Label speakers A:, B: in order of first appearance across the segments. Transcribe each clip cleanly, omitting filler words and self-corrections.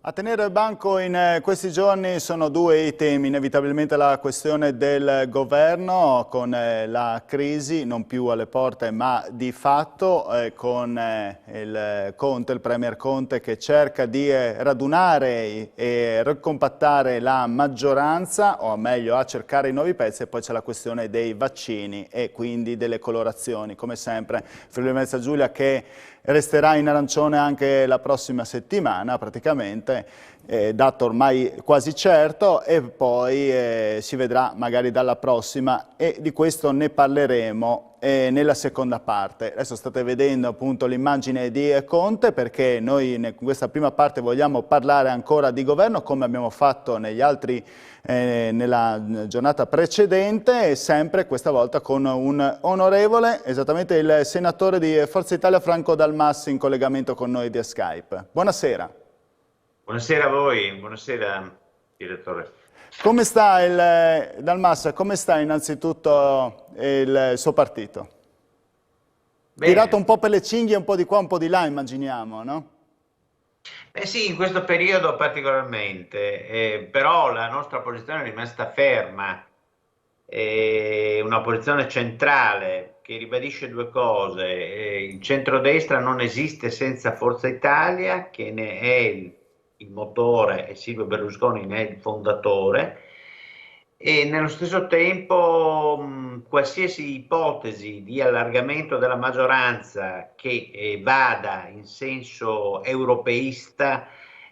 A: A tenere il banco in questi giorni sono due i temi, inevitabilmente la questione del governo con la crisi non più alle porte ma di fatto con il Premier Conte che cerca di radunare e ricompattare la maggioranza o meglio a cercare i nuovi pezzi e poi c'è la questione dei vaccini e quindi delle colorazioni, come sempre Friuli Venezia Giulia che resterà in arancione anche la prossima settimana praticamente, dato ormai quasi certo e poi si vedrà magari dalla prossima e di questo ne parleremo nella seconda parte. Adesso state vedendo appunto l'immagine di Conte perché noi in questa prima parte vogliamo parlare ancora di governo come abbiamo fatto nella giornata precedente e sempre questa volta con un onorevole, esattamente il senatore di Forza Italia Franco Dal Mas in collegamento con noi via Skype. Buonasera.
B: Buonasera a voi, buonasera direttore.
A: Come sta Dal Mas, come sta innanzitutto il suo partito? Tirato un
B: Bene,
A: po' per le cinghie, un po' di qua, un po' di là, immaginiamo, no?
B: beh sì, in questo periodo particolarmente, però la nostra posizione è rimasta ferma, una posizione centrale che ribadisce due cose. Il centrodestra non esiste senza Forza Italia, che ne è il motore e Silvio Berlusconi ne è il fondatore. E nello stesso tempo, qualsiasi ipotesi di allargamento della maggioranza che vada in senso europeista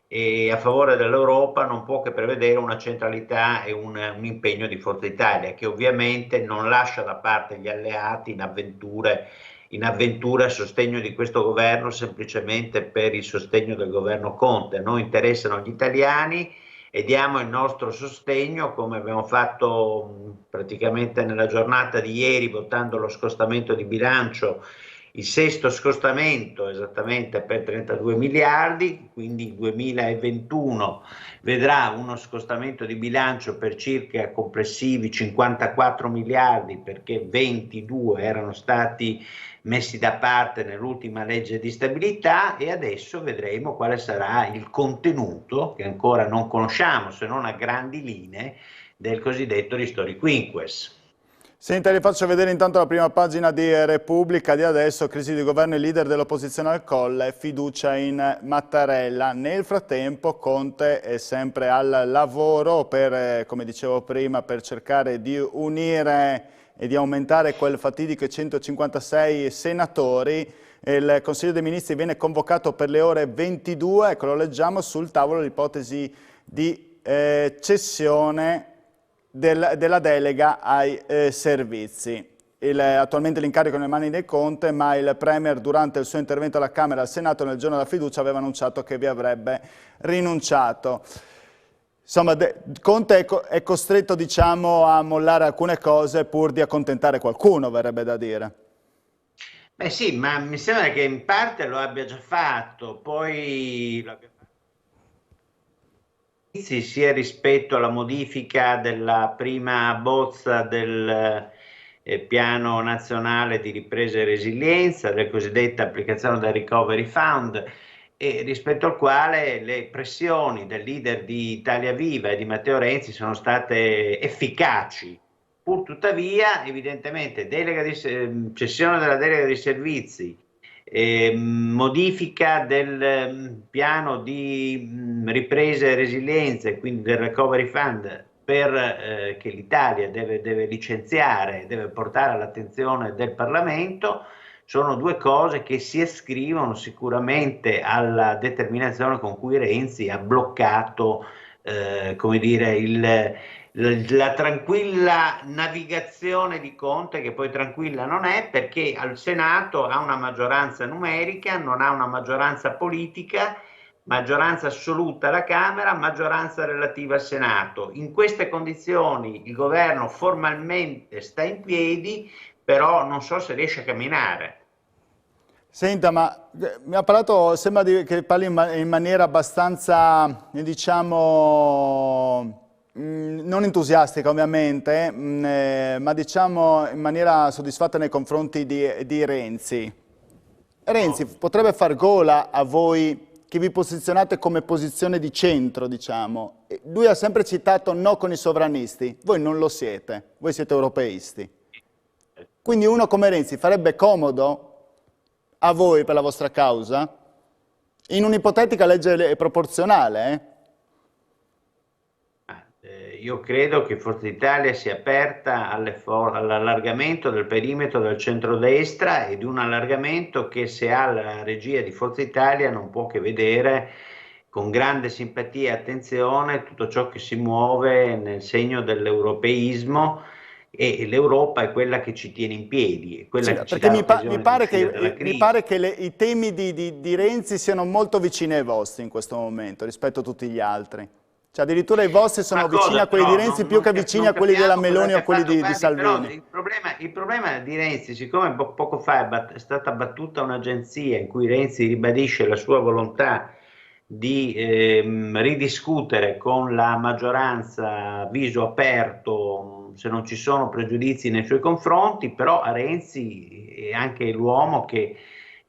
B: e a favore dell'Europa non può che prevedere una centralità e un impegno di Forza Italia, che ovviamente non lascia da parte gli alleati in avventure a sostegno di questo governo semplicemente per il sostegno del governo Conte. A noi interessano gli italiani e diamo il nostro sostegno, come abbiamo fatto praticamente nella giornata di ieri votando lo scostamento di bilancio, il sesto scostamento esattamente per 32 miliardi, quindi il 2021 vedrà uno scostamento di bilancio per circa complessivi 54 miliardi perché 22 erano stati messi da parte nell'ultima legge di stabilità e adesso vedremo quale sarà il contenuto che ancora non conosciamo se non a grandi linee del cosiddetto ristori quinques.
A: Senta, vi faccio vedere intanto la prima pagina di Repubblica di adesso, crisi di governo e leader dell'opposizione al colle, fiducia in Mattarella. Nel frattempo Conte è sempre al lavoro per, come dicevo prima, per cercare di unire e di aumentare quel fatidico 156 senatori. Il Consiglio dei Ministri viene convocato per le ore 22, ecco lo leggiamo, sul tavolo l'ipotesi di cessione della delega ai servizi. Attualmente l'incarico è nelle mani dei Conte, ma il Premier durante il suo intervento alla Camera e al Senato nel giorno della fiducia aveva annunciato che vi avrebbe rinunciato. Insomma, Conte è costretto, diciamo, a mollare alcune cose pur di accontentare qualcuno, verrebbe da dire.
B: Beh sì, ma mi sembra che in parte lo abbia già fatto, poi lo abbia fatto sia rispetto alla modifica della prima bozza del piano nazionale di ripresa e resilienza, della cosiddetta applicazione del Recovery Fund, e rispetto al quale le pressioni del leader di Italia Viva e di Matteo Renzi sono state efficaci. Pur tuttavia, evidentemente, cessione della delega dei servizi, modifica del piano di ripresa e resilienza e quindi del recovery fund che l'Italia deve licenziare, deve portare all'attenzione del Parlamento, sono due cose che si ascrivono sicuramente alla determinazione con cui Renzi ha bloccato, come dire, la tranquilla navigazione di Conte, che poi tranquilla non è, perché al Senato ha una maggioranza numerica, non ha una maggioranza politica, maggioranza assoluta alla Camera, maggioranza relativa al Senato. In queste condizioni il governo formalmente sta in piedi, però non so se riesce a camminare.
A: Senta, ma mi ha parlato, sembra che parli in maniera abbastanza, diciamo, non entusiastica ovviamente, ma diciamo in maniera soddisfatta nei confronti di Renzi. Renzi
B: No.
A: potrebbe far gola a voi che vi posizionate come posizione di centro, diciamo. Lui ha sempre citato no con i sovranisti, voi non lo siete, voi siete europeisti. Quindi uno come Renzi farebbe comodo a voi per la vostra causa? In un'ipotetica legge proporzionale,
B: Io credo che Forza Italia sia aperta all'allargamento del perimetro del centrodestra e di un allargamento che, se ha la regia di Forza Italia, non può che vedere con grande simpatia e attenzione tutto ciò che si muove nel segno dell'europeismo, e l'Europa è quella che ci tiene in piedi, è quella
A: sì,
B: che ci
A: perché
B: dà l'occasione di uscire dalla crisi.
A: mi pare che i temi di Renzi siano molto vicini ai vostri in questo momento rispetto a tutti gli altri. Cioè addirittura i vostri sono vicini a quelli di Renzi più che vicini a quelli della Meloni o a quelli di Salvini.
B: Però il problema di Renzi, siccome poco fa è stata battuta un'agenzia in cui Renzi ribadisce la sua volontà di ridiscutere con la maggioranza a viso aperto se non ci sono pregiudizi nei suoi confronti, però Renzi è anche l'uomo che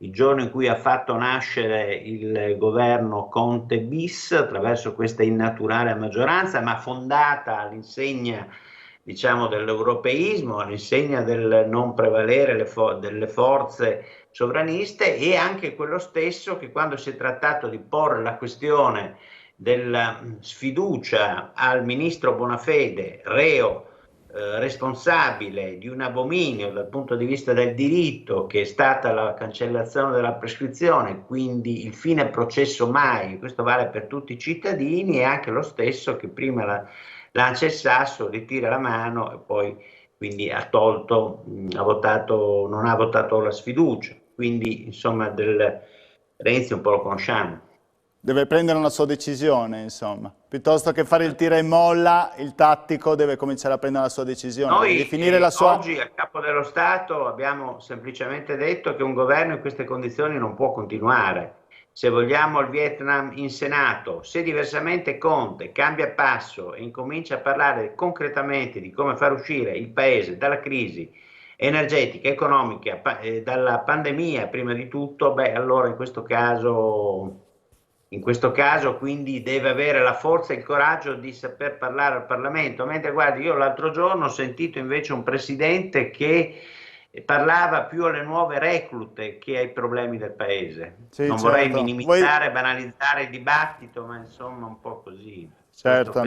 B: il giorno in cui ha fatto nascere il governo Conte bis, attraverso questa innaturale maggioranza, ma fondata all'insegna, diciamo, dell'europeismo, all'insegna del non prevalere delle forze sovraniste, e anche quello stesso che, quando si è trattato di porre la questione della sfiducia al ministro Bonafede, reo responsabile di un abominio dal punto di vista del diritto, che è stata la cancellazione della prescrizione, quindi il fine processo mai, questo vale per tutti i cittadini, e anche lo stesso che prima lancia il sasso, ritira la mano e poi quindi ha tolto, non ha votato la sfiducia. Quindi insomma del Renzi un po' lo conosciamo.
A: Deve prendere una sua decisione, insomma. Piuttosto che fare il tira e molla, il tattico deve cominciare a prendere la sua decisione.
B: Noi
A: definire la sua...
B: oggi al Capo dello Stato abbiamo semplicemente detto che un governo in queste condizioni non può continuare. Se vogliamo il Vietnam in Senato, se diversamente Conte cambia passo e incomincia a parlare concretamente di come far uscire il Paese dalla crisi energetica, economica, dalla pandemia prima di tutto, beh, allora in questo caso quindi deve avere la forza e il coraggio di saper parlare al Parlamento. Mentre, guardi, io l'altro giorno ho sentito invece un presidente che parlava più alle nuove reclute che ai problemi del Paese.
A: Sì,
B: non
A: certo.
B: vorrei minimizzare, banalizzare il dibattito, ma insomma un po' così.
A: Certo,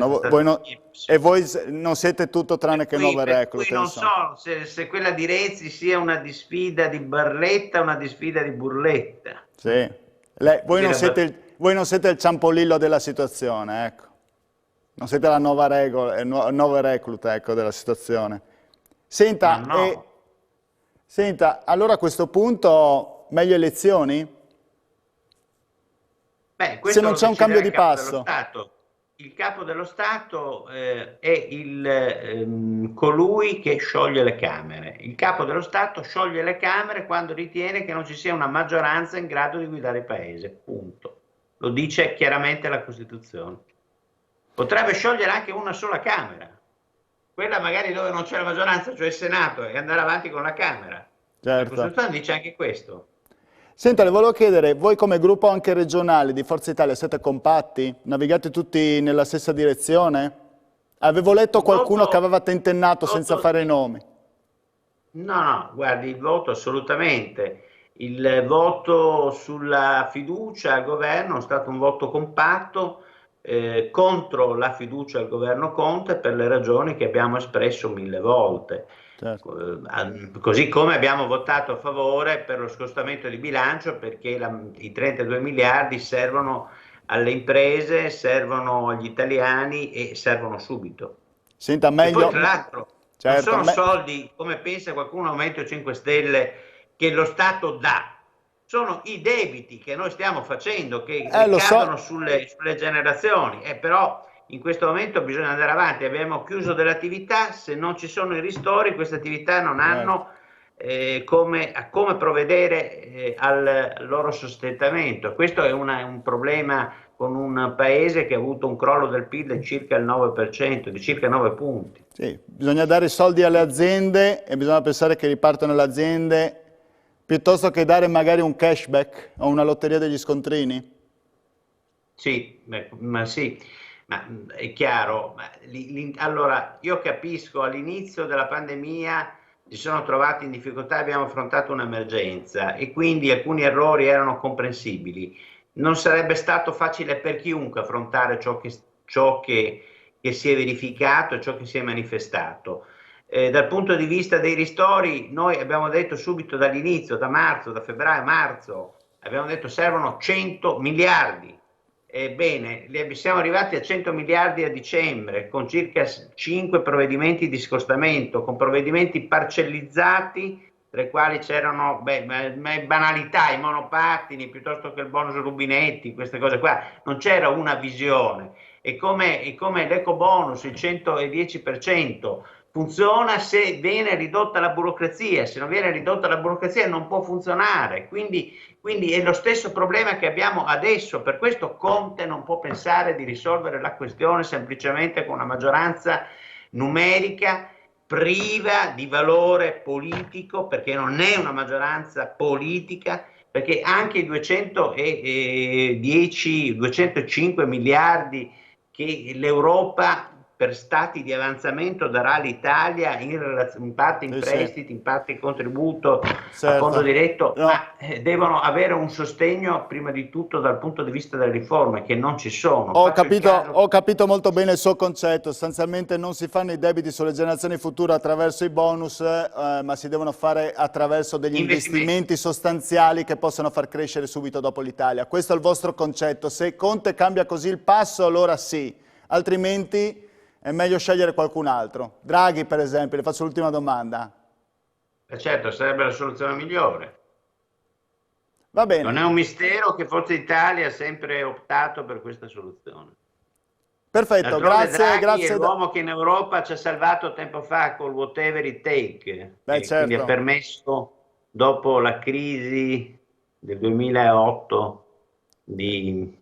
A: e voi non siete tutto tranne che nuove reclute.
B: Non so se quella di Renzi sia una disfida di Barletta o una disfida di Burletta.
A: Sì. Voi non siete il Ciampolillo della situazione, ecco. Non siete la nuova recluta, ecco, della situazione. Senta,
B: no.
A: Senta, allora a questo punto meglio elezioni?
B: Beh,
A: se non c'è un cambio di passo.
B: Il Capo dello Stato è colui che scioglie le Camere. Il Capo dello Stato scioglie le Camere quando ritiene che non ci sia una maggioranza in grado di guidare il Paese, punto. Lo dice chiaramente la Costituzione. Potrebbe sciogliere anche una sola Camera, quella magari dove non c'è la maggioranza, cioè il Senato, e andare avanti con la Camera.
A: Certo.
B: La Costituzione dice anche questo.
A: Senta, le volevo chiedere, voi come gruppo anche regionale di Forza Italia siete compatti? Navigate tutti nella stessa direzione? Avevo letto qualcuno che aveva tentennato senza fare nomi.
B: No, guardi, il voto assolutamente. Il voto sulla fiducia al governo è stato un voto compatto contro la fiducia al governo Conte, per le ragioni che abbiamo espresso 1000 volte. Certo. Così come abbiamo votato a favore per lo scostamento di bilancio, perché i 32 miliardi servono alle imprese, servono agli italiani e servono subito.
A: Senta, meglio...
B: E poi, tra l'altro, certo, non sono soldi, come pensa qualcuno, Movimento 5 Stelle, che lo Stato dà. Sono i debiti che noi stiamo facendo, che ricadono sulle generazioni. Però in questo momento bisogna andare avanti. Abbiamo chiuso delle attività, se non ci sono i ristori, queste attività non hanno come provvedere al loro sostentamento. Questo è un problema con un paese che ha avuto un crollo del PIL di circa il 9%, di circa 9 punti.
A: Sì, bisogna dare soldi alle aziende e bisogna pensare che ripartano le aziende piuttosto che dare magari un cashback o una lotteria degli scontrini.
B: Sì, ma sì, ma è chiaro. Allora, io capisco, all'inizio della pandemia si sono trovati in difficoltà, abbiamo affrontato un'emergenza e quindi alcuni errori erano comprensibili. Non sarebbe stato facile per chiunque affrontare ciò che si è verificato e ciò che si è manifestato. Dal punto di vista dei ristori, noi abbiamo detto subito dall'inizio, da marzo, da febbraio, marzo, abbiamo detto servono 100 miliardi. Ebbene, siamo arrivati a 100 miliardi a dicembre, con circa 5 provvedimenti di scostamento, con provvedimenti parcellizzati, tra i quali c'erano banalità, i monopattini, piuttosto che il bonus rubinetti, queste cose qua. Non c'era una visione. E come l'eco bonus, il 110%, funziona se viene ridotta la burocrazia, se non viene ridotta la burocrazia non può funzionare, quindi è lo stesso problema che abbiamo adesso, per questo Conte non può pensare di risolvere la questione semplicemente con una maggioranza numerica priva di valore politico, perché non è una maggioranza politica, perché anche i 205 miliardi che l'Europa per stati di avanzamento darà all'Italia in parte in
A: Sì, sì,
B: prestiti, in parte in contributo a fondo
A: certo.
B: diretto,
A: No.
B: ma devono avere un sostegno prima di tutto dal punto di vista delle riforme che non ci sono.
A: Ho
B: Faccio il
A: capito,
B: caso.
A: ho capito molto bene il suo concetto, sostanzialmente non si fanno i debiti sulle generazioni future attraverso i bonus, ma si devono fare attraverso degli
B: Investimenti.
A: investimenti sostanziali che possono far crescere subito dopo l'Italia. Questo è il vostro concetto. Se Conte cambia così il passo, allora sì, altrimenti è meglio scegliere qualcun altro. Draghi, per esempio, le faccio l'ultima domanda.
B: Certo, sarebbe la soluzione migliore.
A: Va
B: Non
A: bene,
B: è un mistero che Forza Italia ha sempre optato per questa soluzione.
A: perfetto,
B: D'altronde
A: grazie,
B: Draghi è
A: grazie.
B: l'uomo che in Europa ci ha salvato tempo fa col whatever it take,
A: Beh,
B: e quindi ha
A: certo,
B: permesso, dopo la crisi del 2008, di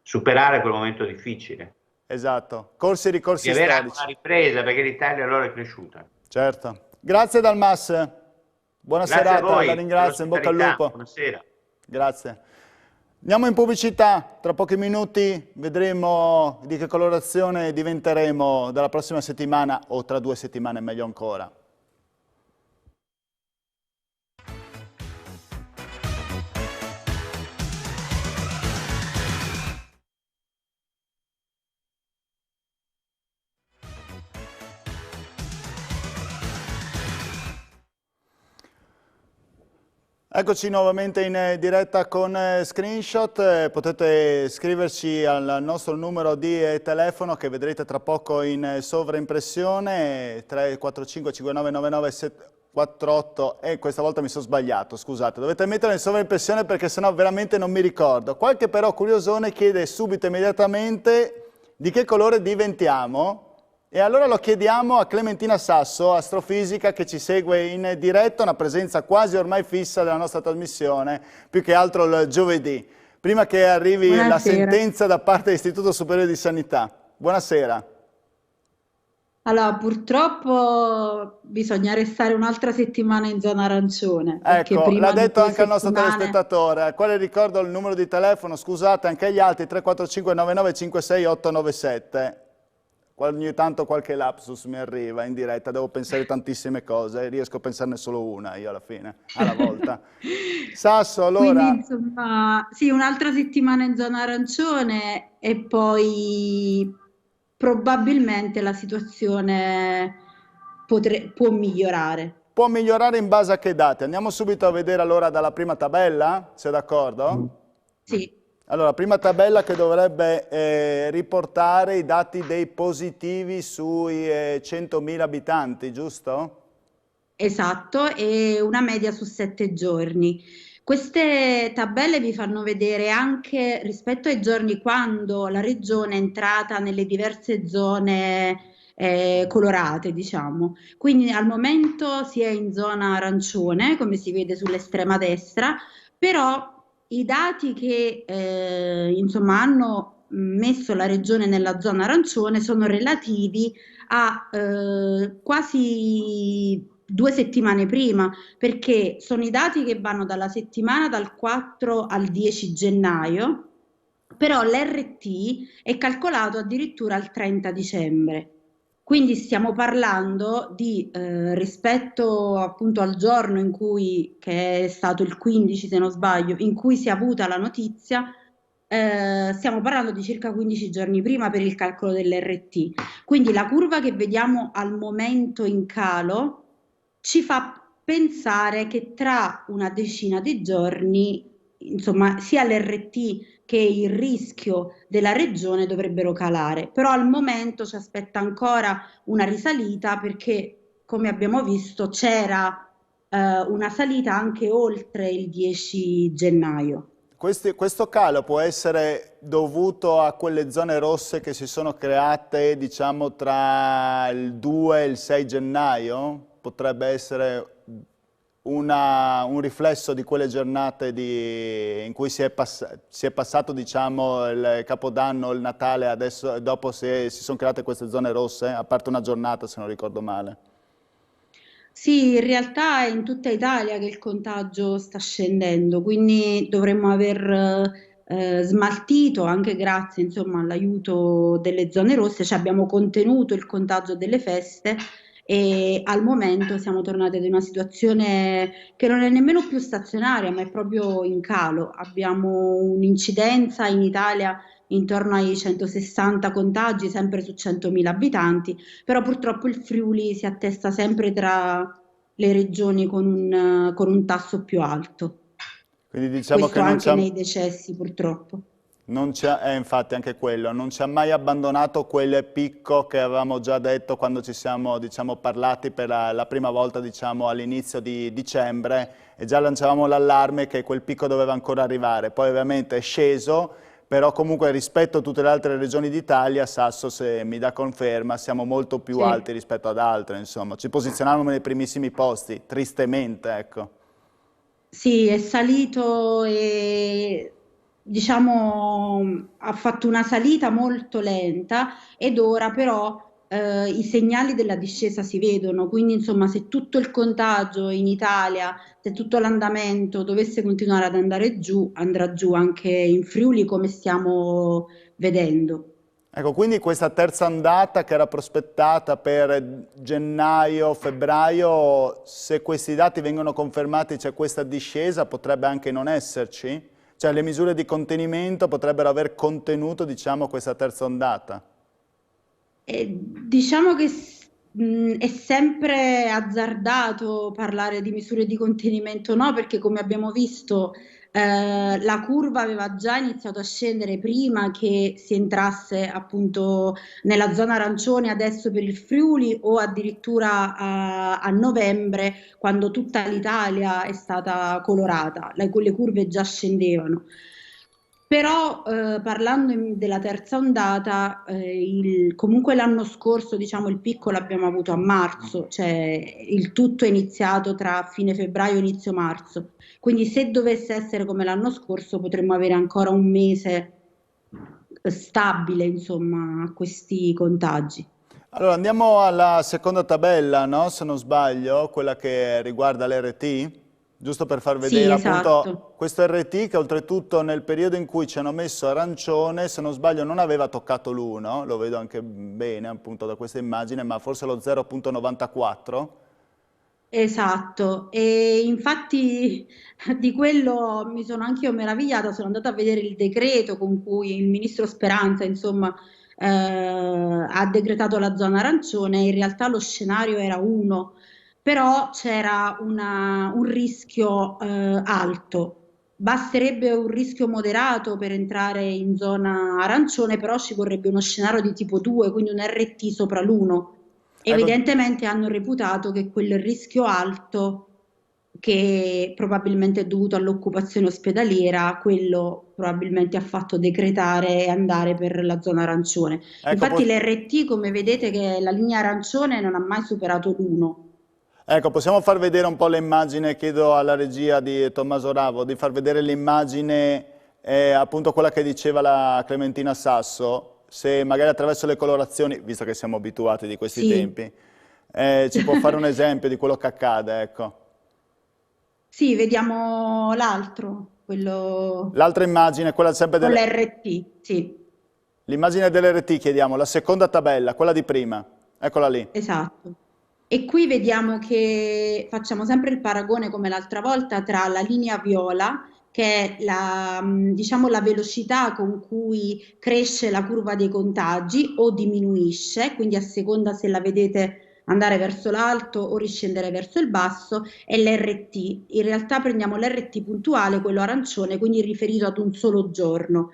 B: superare quel momento difficile,
A: esatto. Corsi e
B: di
A: ricorsi
B: avere anche una
A: storici.
B: ripresa, perché l'Italia allora è cresciuta.
A: Certo. Grazie Dalmas. Buona
B: Grazie a
A: serata, la
B: voi per
A: ringrazio, in bocca al
B: l'ospitalità.
A: lupo.
B: Buonasera.
A: Grazie. Andiamo in pubblicità, tra pochi minuti vedremo di che colorazione diventeremo dalla prossima settimana o tra 2 settimane, meglio ancora. Eccoci nuovamente in diretta con Screenshot, potete scriverci al nostro numero di telefono che vedrete tra poco in sovraimpressione, 345 59 99 748, e questa volta mi sono sbagliato, scusate, dovete metterlo in sovraimpressione perché sennò veramente non mi ricordo. Qualche però curiosone chiede subito immediatamente di che colore diventiamo. E allora lo chiediamo a Clementina Sasso, astrofisica, che ci segue in diretta, una presenza quasi ormai fissa della nostra trasmissione, più che altro il giovedì, prima che arrivi
C: Buonasera.
A: la sentenza da parte dell'Istituto Superiore di Sanità. Buonasera.
C: Allora, purtroppo bisogna restare un'altra settimana in zona arancione, perché
A: Ecco, l'ha
C: prima di
A: detto
C: 2
A: anche al nostro
C: settimane...
A: telespettatore, al quale ricordo il numero di telefono, scusate, anche agli altri, 345 99 56 897. Ogni tanto qualche lapsus mi arriva in diretta, devo pensare tantissime cose, riesco a pensarne solo una io alla fine, alla volta. Sasso,
C: Quindi,
A: allora,
C: insomma, sì, un'altra settimana in zona arancione e poi probabilmente la situazione può migliorare.
A: può migliorare in base a che dati? Andiamo subito a vedere allora dalla prima tabella, sei d'accordo?
C: Sì.
A: Allora, prima tabella che dovrebbe riportare i dati dei positivi sui 100.000 abitanti, giusto?
C: Esatto, e una media su 7 giorni. Queste tabelle vi fanno vedere anche rispetto ai giorni quando la regione è entrata nelle diverse zone colorate, diciamo. Quindi al momento si è in zona arancione, come si vede sull'estrema destra, però i dati che insomma hanno messo la regione nella zona arancione sono relativi a quasi 2 settimane prima, perché sono i dati che vanno dalla settimana dal 4 al 10 gennaio però l'RT è calcolato addirittura al 30 dicembre. Quindi stiamo parlando di, rispetto appunto al giorno in cui, che è stato il 15 se non sbaglio, in cui si è avuta la notizia, stiamo parlando di circa 15 giorni prima per il calcolo dell'RT. Quindi la curva che vediamo al momento in calo ci fa pensare che tra una decina di giorni, insomma, sia l'RT che il rischio della regione dovrebbero calare, però al momento ci aspetta ancora una risalita perché, come abbiamo visto, c'era una salita anche oltre il 10 gennaio.
A: Questo calo può essere dovuto a quelle zone rosse che si sono create, diciamo, tra il 2 e il 6 gennaio? Potrebbe essere un riflesso di quelle giornate in cui si è passato, diciamo, il Capodanno, il Natale, adesso, dopo si sono create queste zone rosse, a parte una giornata, se non ricordo male.
C: Sì, in realtà è in tutta Italia che il contagio sta scendendo, quindi dovremmo aver smaltito, anche grazie, insomma, all'aiuto delle zone rosse, cioè abbiamo contenuto il contagio delle feste e al momento siamo tornati ad una situazione che non è nemmeno più stazionaria, ma è proprio in calo. Abbiamo un'incidenza in Italia intorno ai 160 contagi, sempre su 100.000 abitanti, però purtroppo il Friuli si attesta sempre tra le regioni con un tasso più alto.
A: Quindi diciamo
C: Questo
A: che non
C: anche
A: c'è...
C: nei decessi, purtroppo.
A: Non c'è, infatti anche quello, non ci ha mai abbandonato quel picco che avevamo già detto quando ci siamo, diciamo, parlati per la prima volta, diciamo, all'inizio di dicembre e già lanciavamo l'allarme che quel picco doveva ancora arrivare. Poi ovviamente è sceso, però comunque rispetto a tutte le altre regioni d'Italia, Sasso, se mi dà conferma, siamo molto più
C: Sì.
A: alti rispetto ad altre, insomma. Ci posizioniamo nei primissimi posti, tristemente, ecco.
C: Sì, è salito e diciamo ha fatto una salita molto lenta ed ora però i segnali della discesa si vedono, quindi insomma se tutto il contagio in Italia, se tutto l'andamento dovesse continuare ad andare giù, andrà giù anche in Friuli come stiamo vedendo.
A: Ecco, quindi questa terza ondata che era prospettata per gennaio, febbraio, se questi dati vengono confermati, c'è questa discesa, potrebbe anche non esserci? Cioè le misure di contenimento potrebbero aver contenuto, diciamo, questa terza ondata?
C: Diciamo che è sempre azzardato parlare di misure di contenimento, no? Perché come abbiamo visto, la curva aveva già iniziato a scendere prima che si entrasse appunto nella zona arancione adesso per il Friuli o addirittura a novembre, quando tutta l'Italia è stata colorata, le curve già scendevano. Però parlando della terza ondata, comunque l'anno scorso, diciamo, il picco l'abbiamo avuto a marzo, cioè il tutto è iniziato tra fine febbraio e inizio marzo. Quindi se dovesse essere come l'anno scorso, potremmo avere ancora un mese stabile, insomma, a questi contagi.
A: Allora andiamo alla seconda tabella, no? Se non sbaglio, quella che riguarda l'RT, giusto per far
C: Sì,
A: vedere
C: esatto.
A: appunto questo RT che oltretutto nel periodo in cui ci hanno messo arancione, se non sbaglio non aveva toccato l'1, lo vedo anche bene appunto da questa immagine, ma forse lo 0,94.
C: Esatto, e infatti di quello mi sono anche io meravigliata, sono andata a vedere il decreto con cui il ministro Speranza, insomma, ha decretato la zona arancione, in realtà lo scenario era uno, però c'era un rischio alto. Basterebbe un rischio moderato per entrare in zona arancione, però ci vorrebbe uno scenario di tipo 2, quindi un RT sopra l'1.
A: Ecco,
C: Evidentemente hanno reputato che quel rischio alto, che probabilmente è dovuto all'occupazione ospedaliera, quello probabilmente ha fatto decretare e andare per la zona arancione.
A: ecco,
C: Infatti l'RT, come vedete, che la linea arancione non ha mai superato l'1.
A: ecco, possiamo far vedere un po' l'immagine, chiedo alla regia di Tommaso Ravo di far vedere l'immagine, appunto quella che diceva la Clementina Sasso, se magari attraverso le colorazioni, visto che siamo abituati di questi
C: Sì.
A: tempi, ci può fare un esempio di quello che accade, ecco.
C: Sì, vediamo l'altro. quello
A: L'altra immagine, quella sempre
C: con l'RT, sì,
A: l'immagine dell'RT, chiediamo, la seconda tabella, quella di prima, eccola lì.
C: esatto. E qui vediamo che facciamo sempre il paragone come l'altra volta tra la linea viola, che è la, diciamo, la velocità con cui cresce la curva dei contagi o diminuisce, quindi a seconda se la vedete andare verso l'alto o riscendere verso il basso, e l'RT. In realtà prendiamo l'RT puntuale, quello arancione, quindi riferito ad un solo giorno.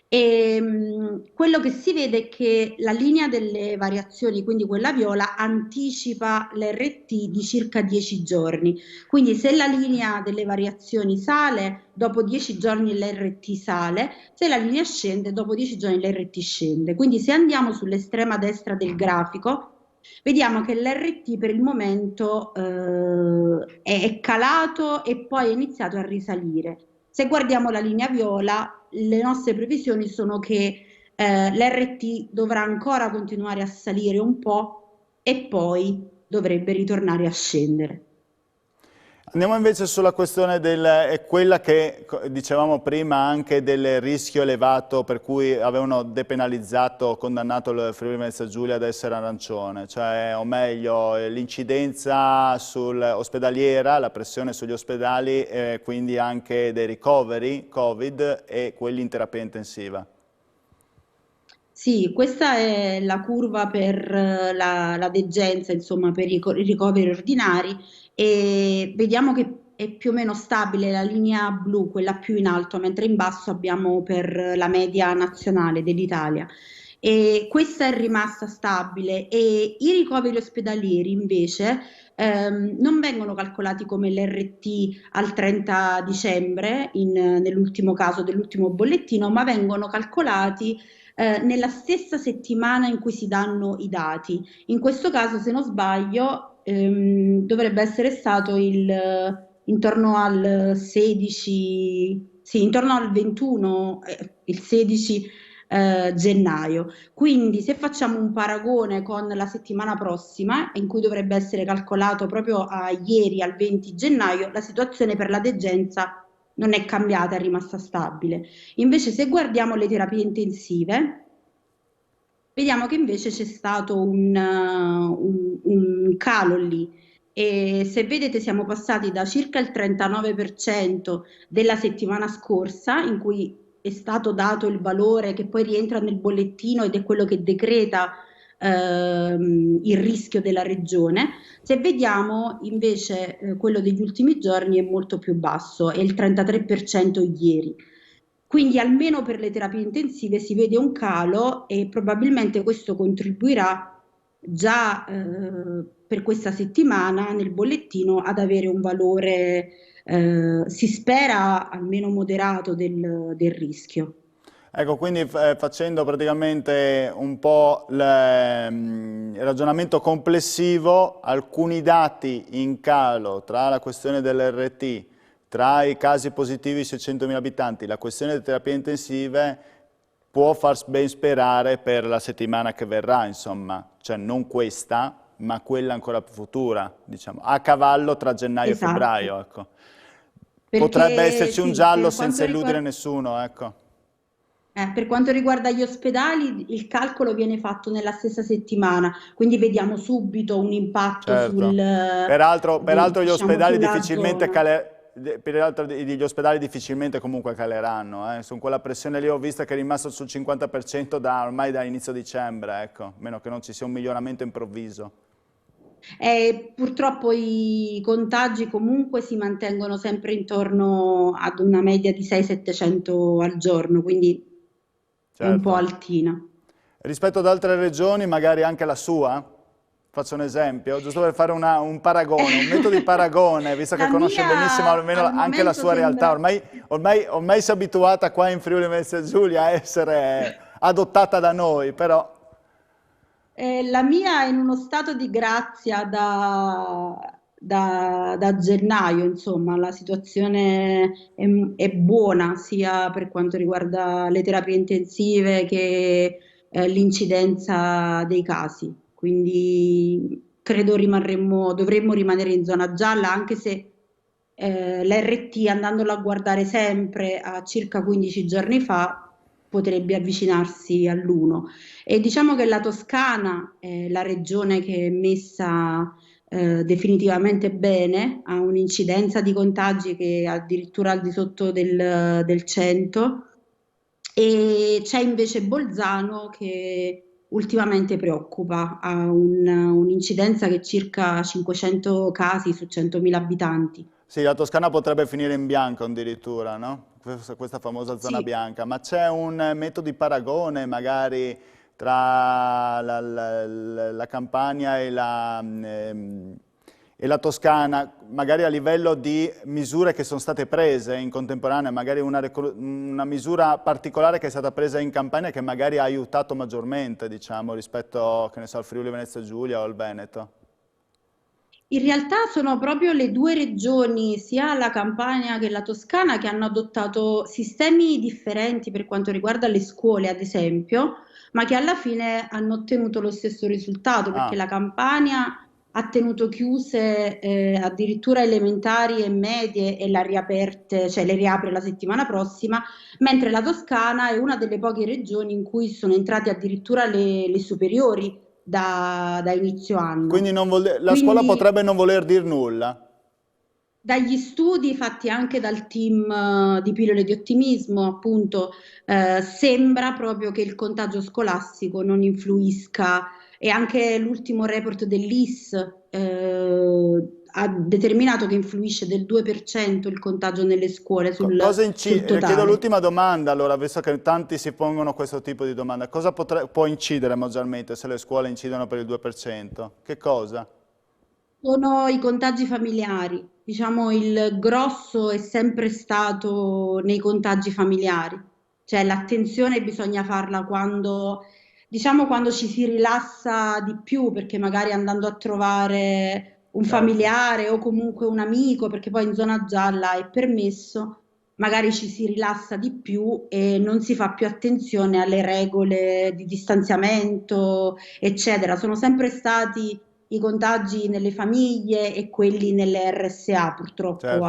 C: E, quello che si vede è che la linea delle variazioni, quindi quella viola, anticipa l'RT di circa 10 giorni. Quindi se la linea delle variazioni sale, dopo 10 giorni l'RT sale, se la linea scende, dopo 10 giorni l'RT scende. Quindi se andiamo sull'estrema destra del grafico, vediamo che l'RT per il momento è calato e poi è iniziato a risalire. Se guardiamo la linea viola, le nostre previsioni sono che l'RT dovrà ancora continuare a salire un po' e poi dovrebbe ritornare a scendere.
A: Andiamo invece sulla questione è quella che dicevamo prima anche del rischio elevato per cui avevano depenalizzato, condannato il Friuli Venezia Giulia ad essere arancione, cioè o meglio l'incidenza ospedaliera, la pressione sugli ospedali e quindi anche dei ricoveri Covid e quelli in terapia intensiva.
C: Sì, questa è la curva per la degenza, insomma, per i ricoveri ordinari e vediamo che è più o meno stabile la linea blu, quella più in alto, mentre in basso abbiamo per la media nazionale dell'Italia. E questa è rimasta stabile e i ricoveri ospedalieri invece non vengono calcolati come l'RT al 30 dicembre, nell'ultimo caso dell'ultimo bollettino, ma vengono calcolati nella stessa settimana in cui si danno i dati. In questo caso, se non sbaglio, dovrebbe essere stato intorno al 16, sì, intorno al 21, il 16 gennaio. Quindi se facciamo un paragone con la settimana prossima, in cui dovrebbe essere calcolato proprio a ieri, al 20 gennaio, la situazione per la degenza non è cambiata, è rimasta stabile. Invece se guardiamo le terapie intensive, vediamo che invece c'è stato un calo lì e se vedete siamo passati da circa il 39% della settimana scorsa in cui è stato dato il valore che poi rientra nel bollettino ed è quello che decreta il rischio della regione. Se vediamo invece quello degli ultimi giorni è molto più basso, è il 33% ieri. Quindi almeno per le terapie intensive si vede un calo e probabilmente questo contribuirà già per questa settimana nel bollettino ad avere un valore, si spera almeno moderato del rischio.
A: Ecco, quindi facendo praticamente un po' il ragionamento complessivo, alcuni dati in calo tra la questione dell'RT, tra i casi positivi 600.000 abitanti, la questione delle terapie intensive può far ben sperare per la settimana che verrà, insomma, cioè non questa, ma quella ancora più futura, diciamo, a cavallo tra gennaio
C: Esatto.
A: e febbraio, ecco. Potrebbe
C: Perché
A: esserci un
C: sì,
A: giallo
C: per
A: senza
C: quanto
A: illudere
C: riguarda...
A: nessuno, ecco.
C: Per quanto riguarda gli ospedali, il calcolo viene fatto nella stessa settimana, quindi vediamo subito un impatto
A: Certo. Peraltro
C: diciamo, sulla zona.
A: gli ospedali difficilmente comunque caleranno, Su quella pressione lì ho visto che è rimasto sul 50% ormai da inizio dicembre, ecco, meno che non ci sia un miglioramento improvviso.
C: Purtroppo i contagi comunque si mantengono sempre intorno ad una media di 600-700 al giorno, quindi è un po'
A: Certo.
C: altina.
A: Rispetto ad altre regioni, magari anche la sua? Faccio un esempio, giusto per fare un paragone, un metodo di paragone, visto che
C: La
A: conosce benissimo
C: mia
A: almeno
C: al
A: anche la
C: momento
A: sua realtà.
C: sembra...
A: Ormai si è abituata qua in Friuli Venezia Giulia a essere adottata da noi, però...
C: La mia è in uno stato di grazia da gennaio, insomma, la situazione è buona sia per quanto riguarda le terapie intensive che l'incidenza dei casi. Quindi credo dovremmo rimanere in zona gialla, anche se l'RT, andandolo a guardare sempre a circa 15 giorni fa, potrebbe avvicinarsi all'1. E diciamo che la Toscana è la regione che è messa definitivamente bene, ha un'incidenza di contagi che è addirittura al di sotto del 100, e c'è invece Bolzano che ultimamente preoccupa, ha un'incidenza che è circa 500 casi su 100.000 abitanti.
A: Sì, la Toscana potrebbe finire in bianco addirittura, no? Questa famosa zona
C: Sì.
A: bianca, ma c'è un metodo di paragone magari tra la Campania e la Toscana, magari a livello di misure che sono state prese in contemporanea, magari una misura particolare che è stata presa in Campania che magari ha aiutato maggiormente, diciamo, rispetto, che ne so, al Friuli Venezia Giulia o al Veneto?
C: In realtà sono proprio le due regioni, sia la Campania che la Toscana, che hanno adottato sistemi differenti per quanto riguarda le scuole, ad esempio, ma che alla fine hanno ottenuto lo stesso risultato, perché
A: Ah,
C: la Campania ha tenuto chiuse addirittura elementari e medie e cioè le riapre la settimana prossima, mentre la Toscana è una delle poche regioni in cui sono entrate addirittura le superiori da inizio
A: quindi
C: anno.
A: la scuola
C: Quindi
A: potrebbe non voler dire nulla.
C: dagli studi fatti anche dal team di pillole di ottimismo, appunto, sembra proprio che il contagio scolastico non influisca, e anche l'ultimo report dell'IS ha determinato che influisce del 2% il contagio nelle scuole
A: Cosa
C: sul
A: le chiedo
C: totale.
A: l'ultima domanda, allora, visto che tanti si pongono questo tipo di domanda. Cosa può incidere maggiormente se le scuole incidono per il 2%? Che cosa?
C: Sono i contagi familiari, diciamo il grosso è sempre stato nei contagi familiari, cioè l'attenzione bisogna farla quando, diciamo, quando ci si rilassa di più, perché magari andando a trovare un
A: Certo.
C: familiare o comunque un amico, perché poi in zona gialla è permesso, magari ci si rilassa di più e non si fa più attenzione alle regole di distanziamento, eccetera. Sono sempre stati i contagi nelle famiglie e quelli nelle RSA purtroppo
A: Certo.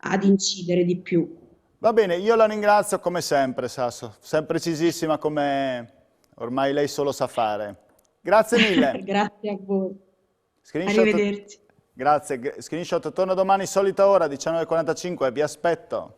C: ad incidere di più.
A: Va bene, io la ringrazio come sempre, Sasso, sempre precisissima come ormai lei solo sa fare. Grazie mille.
C: Grazie a voi.
A: Screenshot,
C: Arrivederci.
A: grazie. Screenshot, torno domani, solita ora, 19:45, vi aspetto.